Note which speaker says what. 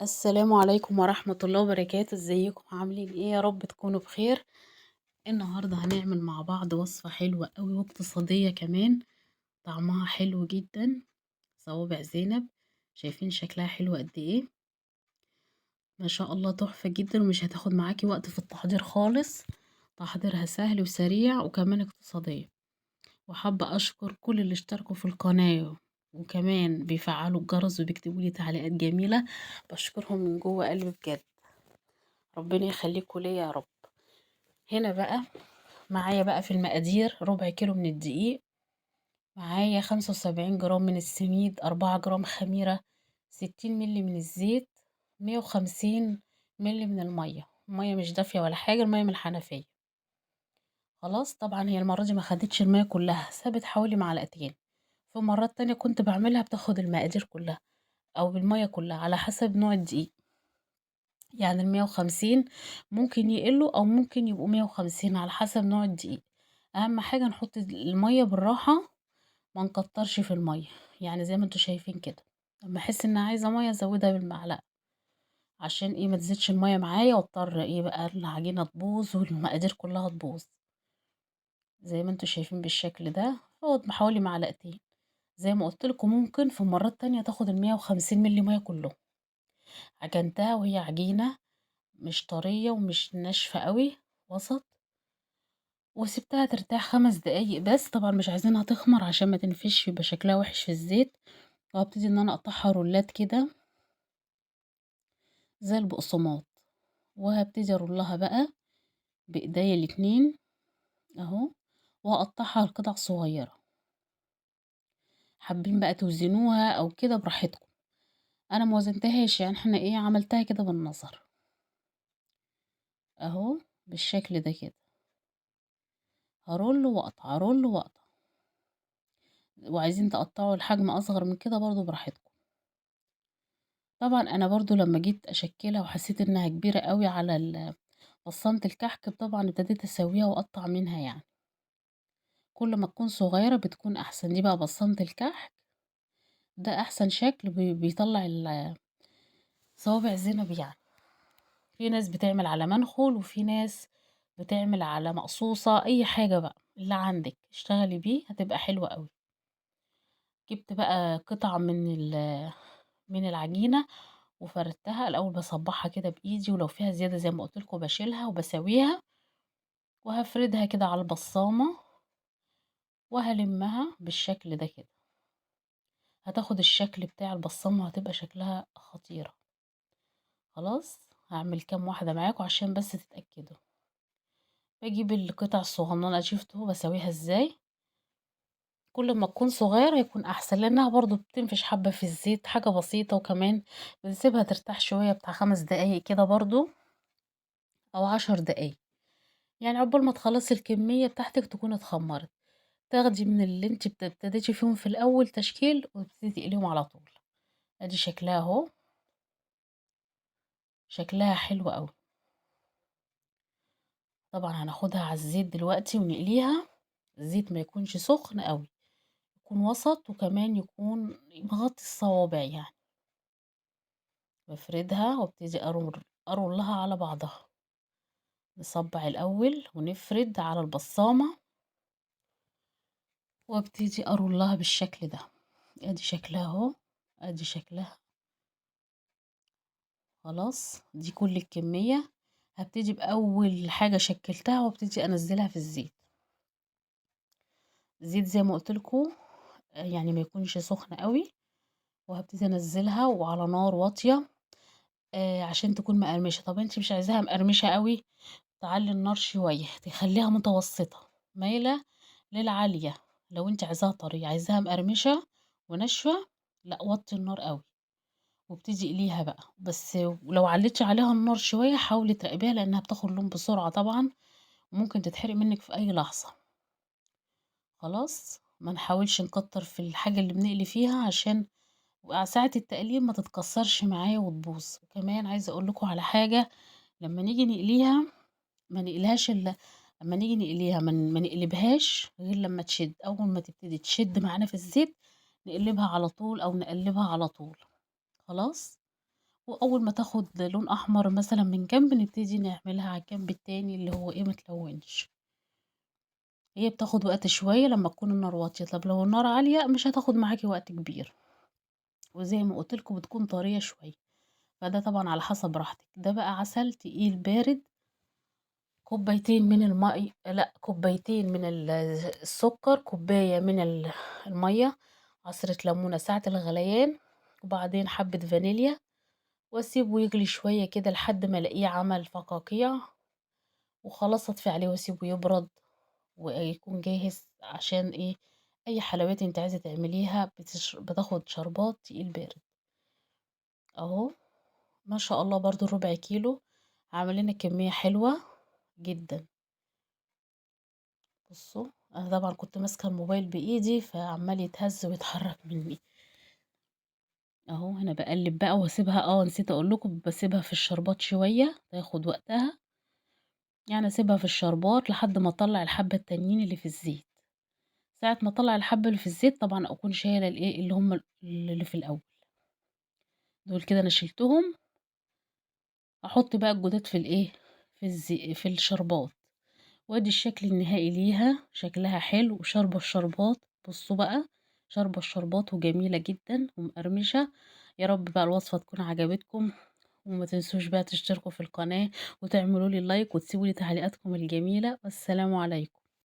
Speaker 1: السلام عليكم ورحمة الله وبركاته، ازيكم عاملين ايه؟ يا رب تكونوا بخير. النهاردة هنعمل مع بعض وصفة حلوة قوي واقتصادية كمان. طعمها حلو جدا. صوابع زينب. شايفين شكلها حلو قد ايه؟ ما شاء الله تحفة جدا ومش هتاخد معاكي وقت في التحضير خالص. تحضيرها سهل وسريع وكمان اقتصادية. وحابة اشكر كل اللي اشتركوا في القناة وكمان بيفعلوا الجرس وبيكتبوا لي تعليقات جميلة. بشكرهم من جوه قلبي بجد. ربنا يخليكوا ليا يا رب. هنا بقى معايا بقى في المقادير ربع كيلو من الدقيق. معايا 75 جرام من السميد، 4 جرام خميرة، 60 ملي من الزيت، 150 ملي من المية مش دافية ولا حاجة، المية من الحنفية. خلاص طبعا هي المرة دي ما خدتش المية كلها، سابت حوالي معلقتين. في مرات تانية كنت بعملها بتاخد المقادير كلها او بالمية كلها على حسب نوع الدقيق. يعني ال150 ممكن يقلوا أو ممكن يبقوا 150 على حسب نوع الدقيق. أهم حاجة نحط المية بالراحة، ما نكترش في المية. يعني زي ما انتوا شايفين كده، لما احس ان عايزة مية ازودها بالمعلقة، عشان ايه ما تزيدش المية معايا واضطر ايه بقى العجينة تبوظ والمقادير كلها تبوظ. زي ما انتوا شايفين بالشكل ده فوت بحوالي معلقتين. زي ما قلت لكم ممكن في مرات تانية تاخد ال150 ملي مية كلهم. عجنتها وهي عجينة مش طرية ومش ناشفة قوي، وسط. وسبتها ترتاح 5 دقايق بس، طبعا مش عايزينها تخمر عشان ما تنفش يبقى شكلها وحش في الزيت. وهبتدي ان انا اقطعها رولات كده زي البقسماط. وهبتدي ارولها بقى بايديا الاتنين اهو، واقطعها لقطع صغيرة. حابين بقى توزنوها او كده براحتكم. انا موزنتهاش، يعني احنا ايه عملتها كده بالنظر اهو، بالشكل ده كده. هرول واقطع هرول واقطع. وعايزين تقطعوا الحجم اصغر من كده برضو براحتكم. طبعا انا برضو لما جيت اشكلها وحسيت انها كبيرة قوي على بصمة الكحك، طبعا ابتديت اسويها واقطع منها يعني. كل ما تكون صغيرة بتكون احسن. دي بقى بصمة الكحك، ده احسن شكل بيطلع صوابع زينب يعني. في ناس بتعمل على منخل وفي ناس بتعمل على مقصوصة، اي حاجة بقى اللي عندك اشتغلي بيه هتبقى حلوة قوي. جبت بقى قطع من العجينة وفردتها الاول، بصبعها كده بايدي ولو فيها زيادة زي ما قلت لكم بشيلها وبسويها. وهفردها كده على البصامة وهلمها بالشكل ده كده. هتاخد الشكل بتاع البصامة وهتبقى شكلها خطيرة. خلاص هعمل كام واحدة معاكم عشان بس تتأكدوا. بجيب القطع الصغننة، شفتوا بسويها ازاي. كل ما تكون صغيرة يكون احسن، لانها برضو بتنفش حبة في الزيت، حاجة بسيطة. وكمان بنسيبها ترتاح شوية بتاع 5 دقايق كده برضو، او 10 دقايق. يعني عقبال ما تخلصي الكمية بتاعتك تكون اتخمرت. تاخدي من اللي انت ابتديتي فيهم في الاول تشكيل وتبتدي تقليهم على طول. ادي شكلها اهو، شكلها حلو قوي. طبعا هناخدها على الزيت دلوقتي ونقليها. الزيت ما يكونش سخن قوي، يكون وسط وكمان يكون مغطي الصوابع يعني. بفردها وابتدي ارولها على بعضها. نصبع الاول ونفرد على البصامة وابتدي ارولها بالشكل ده. ادي شكلها اهو، ادي شكلها. خلاص دي كل الكمية. هبتدي بأول حاجة شكلتها وابتدي أنزلها في الزيت. الزيت زي ما قلتلكوا يعني ما يكونش سخن قوي. وهبتدي أنزلها وعلى نار واطية عشان تكون مقرمشة. طب انتي مش عايزاها مقرمشة قوي، تعلي النار شوية تخليها متوسطة مايلة للعالية. لو انت عايزاها طرية، عايزاها مقرمشة وناشفة، لا وطي النار قوي وابتدي اقليها بقى. بس لو عليتي عليها النار شوية حاولي تراقبيها لانها بتاخد لون بسرعة طبعا، وممكن تتحرق منك في اي لحظة. خلاص ما نحاولش نكتر في الحاجة اللي بنقلي فيها عشان ساعة التقليب ما تتكسرش معايا وتبوظ. وكمان عايزة اقول لكم على حاجة، لما نيجي نقليها ما نقليهاش الا لما نيجي نقليها ما نقلبهاش غير لما تشد. اول ما تبتدي تشد معانا في الزيت نقلبها على طول او نقلبها على طول. خلاص وأول ما تاخد لون أحمر مثلًا من جنب نبتدي نعملها على الجنب التاني اللي هو إيه ما تلونش. هي بتاخد وقت شوية لمّا تكون النار واطية، طب لو النار عالية مش هتاخد معاكِ وقت كبير، وزي ما قُلت لكم بتكون طرية شوية، فده طبعًا على حسب راحتِك. ده بقى عسل تقيل بارد، كوبايتين من لأ كوبايتين من السكر، كوباية من المَيّة، عصرة ليمونة ساعة الغليان، وبعدين حبة فانيليا، واسيبه يغلي شوية كده لحد ما الاقيه عمل فقاقيع، وخلاص اطفي عليه واسيبه يبرد. ويكون جاهز عشان إيه، أي حلويات أنتِ عايزة تعمليها بتاخد شربات تقيل بارد. أهو ما شاء الله برضه ربع كيلو عمل لنا كمية حلوة جدًا. بُصّوا، أنا طبعًا كنت ماسكة الموبايل بإيدي فعمّال يتهز ويتحرك مني. أهو أنا باقلّب بقى واسيبها نسيت أقول لكم باسيبها في الشربات شوية تاخد وقتها، يعني اسيبها في الشربات لحد ما اطلّع الحبة التانيين اللي في الزيت. ساعة ما اطلّع الحبة اللي في الزيت طبعًا أكون شايلة الإيه، اللي هم اللي في الأول. دول كده أنا شِلتهم، أحُط بقى الجداد في الإيه، في الشربات، وأدي الشكل النهائي ليها، شكلها حلو وشاربة الشربات، بُصّوا بقى شاربة الشربات وجميلة جدًا ومقرمشة. يا رب بقى الوصفة تكون عجبتكم، وما تنسوش بقى تشتركوا في القناة وتعملوا لي لايك وتسيبوا لي تعليقاتكم الجميلة، والسلام عليكم.